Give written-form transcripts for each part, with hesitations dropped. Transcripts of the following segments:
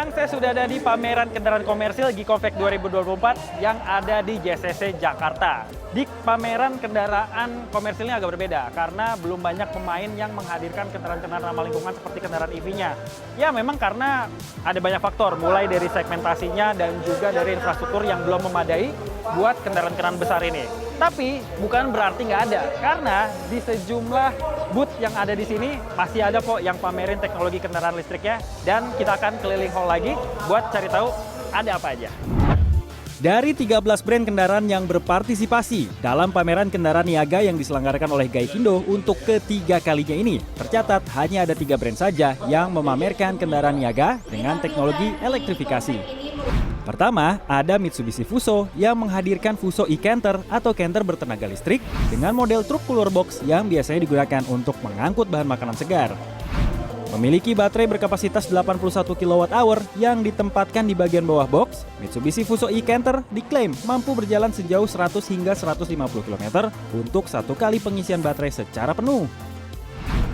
Sekarang saya sudah ada di pameran kendaraan komersil Gikovek 2024 yang ada di JCC Jakarta. Di pameran kendaraan komersilnya agak berbeda karena belum banyak pemain yang menghadirkan kendaraan-kendaraan ramah lingkungan seperti kendaraan EV-nya. Ya memang karena ada banyak faktor, mulai dari segmentasinya dan juga dari infrastruktur yang belum memadai buat kendaraan-kendaraan besar ini. Tapi bukan berarti nggak ada, karena di sejumlah booth yang ada di sini masih ada kok yang pamerin teknologi kendaraan listriknya, dan kita akan keliling hall lagi buat cari tahu ada apa aja. Dari 13 brand kendaraan yang berpartisipasi dalam pameran kendaraan niaga yang diselenggarakan oleh Gaikindo untuk ketiga kalinya ini, tercatat hanya ada 3 brand saja yang memamerkan kendaraan niaga dengan teknologi elektrifikasi. Pertama, ada Mitsubishi Fuso yang menghadirkan Fuso e-Canter atau canter bertenaga listrik dengan model truk cooler box yang biasanya digunakan untuk mengangkut bahan makanan segar. Memiliki baterai berkapasitas 81 kWh yang ditempatkan di bagian bawah box, Mitsubishi Fuso e-Canter diklaim mampu berjalan sejauh 100 hingga 150 km untuk satu kali pengisian baterai secara penuh.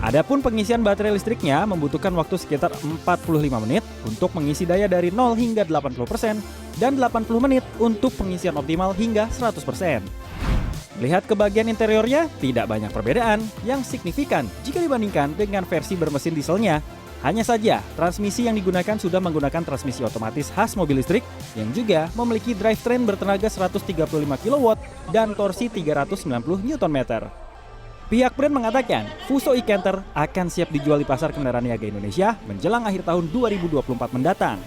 Adapun pengisian baterai listriknya membutuhkan waktu sekitar 45 menit untuk mengisi daya dari 0 hingga 80% dan 80 menit untuk pengisian optimal hingga 100%. Lihat ke bagian interiornya, tidak banyak perbedaan yang signifikan jika dibandingkan dengan versi bermesin dieselnya. Hanya saja, transmisi yang digunakan sudah menggunakan transmisi otomatis khas mobil listrik yang juga memiliki drivetrain bertenaga 135 kW dan torsi 390 Nm. Pihak brand mengatakan, Fuso e-Canter akan siap dijual di pasar kendaraan niaga Indonesia menjelang akhir tahun 2024 mendatang.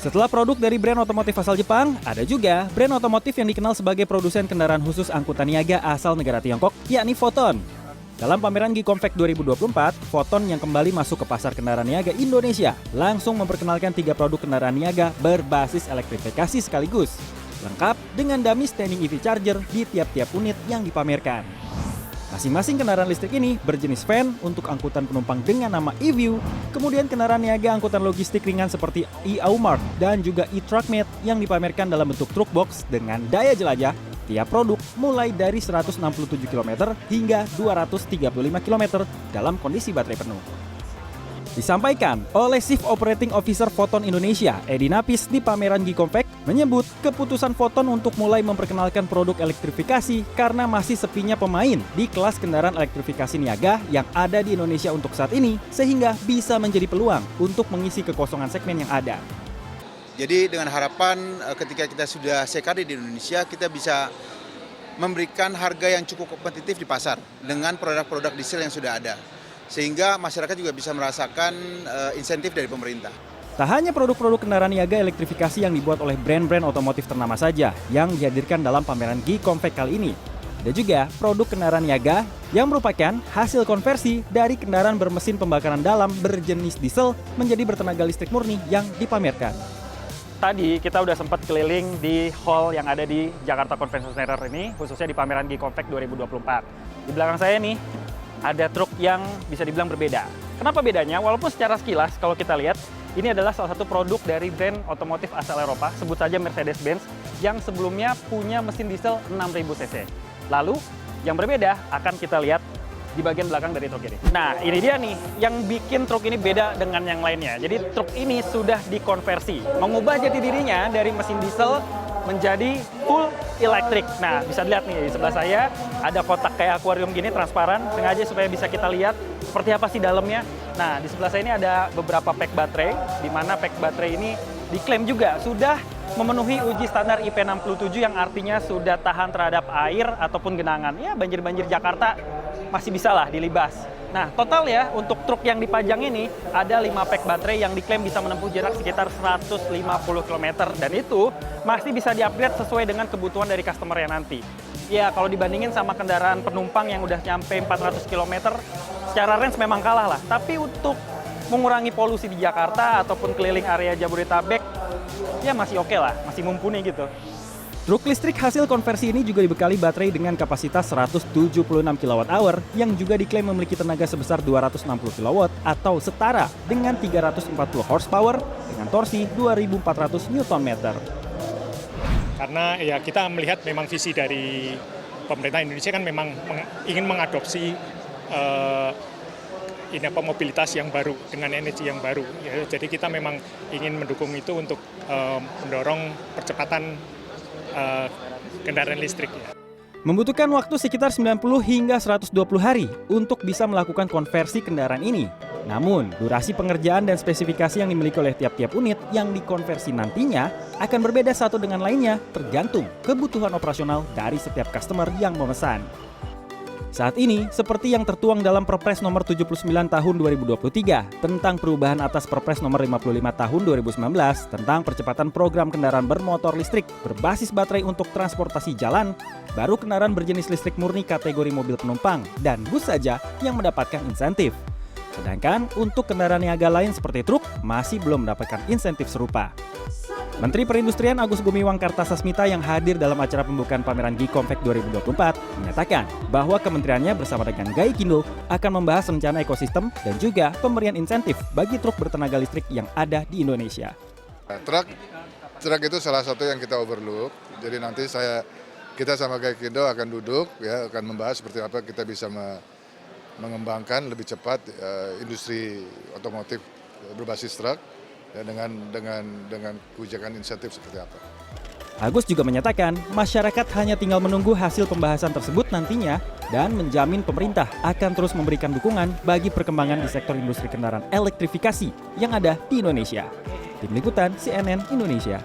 Setelah produk dari brand otomotif asal Jepang, ada juga brand otomotif yang dikenal sebagai produsen kendaraan khusus angkutan niaga asal negara Tiongkok, yakni Foton. Dalam pameran Gikovek 2024, Foton yang kembali masuk ke pasar kendaraan niaga Indonesia langsung memperkenalkan 3 produk kendaraan niaga berbasis elektrifikasi sekaligus, lengkap dengan dummy standing EV charger di tiap-tiap unit yang dipamerkan. Masing-masing kendaraan listrik ini berjenis van untuk angkutan penumpang dengan nama e-View, kemudian kendaraan niaga angkutan logistik ringan seperti e-Aumart dan juga e-Truckmate yang dipamerkan dalam bentuk truk box dengan daya jelajah tiap produk mulai dari 167 km hingga 235 km dalam kondisi baterai penuh. Disampaikan oleh Chief Operating Officer Foton Indonesia, Edi Napis di pameran Gikovek, menyebut keputusan Foton untuk mulai memperkenalkan produk elektrifikasi karena masih sepinya pemain di kelas kendaraan elektrifikasi niaga yang ada di Indonesia untuk saat ini, sehingga bisa menjadi peluang untuk mengisi kekosongan segmen yang ada. Jadi dengan harapan ketika kita sudah sekali di Indonesia, kita bisa memberikan harga yang cukup kompetitif di pasar dengan produk-produk diesel yang sudah ada. Sehingga masyarakat juga bisa merasakan insentif dari pemerintah. Tak hanya produk-produk kendaraan niaga elektrifikasi yang dibuat oleh brand-brand otomotif ternama saja yang dihadirkan dalam pameran Gikovek kali ini. Ada juga produk kendaraan niaga yang merupakan hasil konversi dari kendaraan bermesin pembakaran dalam berjenis diesel menjadi bertenaga listrik murni yang dipamerkan. Tadi kita udah sempat keliling di hall yang ada di Jakarta Convention Center ini, khususnya di pameran Gikovek 2024. Di belakang saya nih, ada truk yang bisa dibilang berbeda. Kenapa bedanya? Walaupun secara sekilas kalau kita lihat, ini adalah salah satu produk dari brand otomotif asal Eropa, sebut saja Mercedes-Benz, yang sebelumnya punya mesin diesel 6000 cc. Lalu, yang berbeda akan kita lihat di bagian belakang dari truk ini. Nah, ini dia nih, yang bikin truk ini beda dengan yang lainnya. Jadi truk ini sudah dikonversi, mengubah jati dirinya dari mesin diesel menjadi full elektrik. Nah, bisa dilihat nih di sebelah saya ada kotak kayak akuarium gini transparan, sengaja supaya bisa kita lihat seperti apa sih dalamnya. Nah, di sebelah saya ini ada beberapa pack baterai, di mana pack baterai ini diklaim juga sudah memenuhi uji standar IP67 yang artinya sudah tahan terhadap air ataupun genangan. Ya, banjir-banjir Jakarta masih bisa lah dilibas. Nah, total ya untuk truk yang dipajang ini ada 5 pack baterai yang diklaim bisa menempuh jarak sekitar 150 km, dan itu masih bisa di-upgrade sesuai dengan kebutuhan dari customer-nya nanti. Ya, kalau dibandingin sama kendaraan penumpang yang udah nyampe 400 km, secara range memang kalah lah. Tapi untuk mengurangi polusi di Jakarta ataupun keliling area Jabodetabek, ya masih oke lah, masih mumpuni gitu. Truk listrik hasil konversi ini juga dibekali baterai dengan kapasitas 176 kWh yang juga diklaim memiliki tenaga sebesar 260 kW atau setara dengan 340 horsepower dengan torsi 2400 Nm. Karena ya kita melihat memang visi dari pemerintah Indonesia kan memang ingin mengadopsi mobilitas yang baru dengan energi yang baru. Ya, jadi kita memang ingin mendukung itu untuk mendorong percepatan kendaraan listrik. Ya. Membutuhkan waktu sekitar 90 hingga 120 hari untuk bisa melakukan konversi kendaraan ini. Namun, durasi pengerjaan dan spesifikasi yang dimiliki oleh tiap-tiap unit yang dikonversi nantinya akan berbeda satu dengan lainnya tergantung kebutuhan operasional dari setiap customer yang memesan. Saat ini, seperti yang tertuang dalam Perpres nomor 79 tahun 2023 tentang perubahan atas Perpres nomor 55 tahun 2019 tentang percepatan program kendaraan bermotor listrik berbasis baterai untuk transportasi jalan, baru kendaraan berjenis listrik murni kategori mobil penumpang dan bus saja yang mendapatkan insentif. Sedangkan untuk kendaraan niaga lain seperti truk masih belum mendapatkan insentif serupa. Menteri Perindustrian Agus Gumiwang Kartasasmita yang hadir dalam acara pembukaan pameran Gikomfek 2024 menyatakan bahwa kementeriannya bersama dengan Gaikindo akan membahas rencana ekosistem dan juga pemberian insentif bagi truk bertenaga listrik yang ada di Indonesia. Truk itu salah satu yang kita overlook. Jadi nanti kita sama Gaikindo akan duduk, ya, akan membahas seperti apa kita bisa mengembangkan lebih cepat industri otomotif berbasis truk. Ya, dengan kebijakan insentif seperti apa. Agus juga menyatakan masyarakat hanya tinggal menunggu hasil pembahasan tersebut nantinya dan menjamin pemerintah akan terus memberikan dukungan bagi perkembangan di sektor industri kendaraan elektrifikasi yang ada di Indonesia. Tim Liputan CNN Indonesia.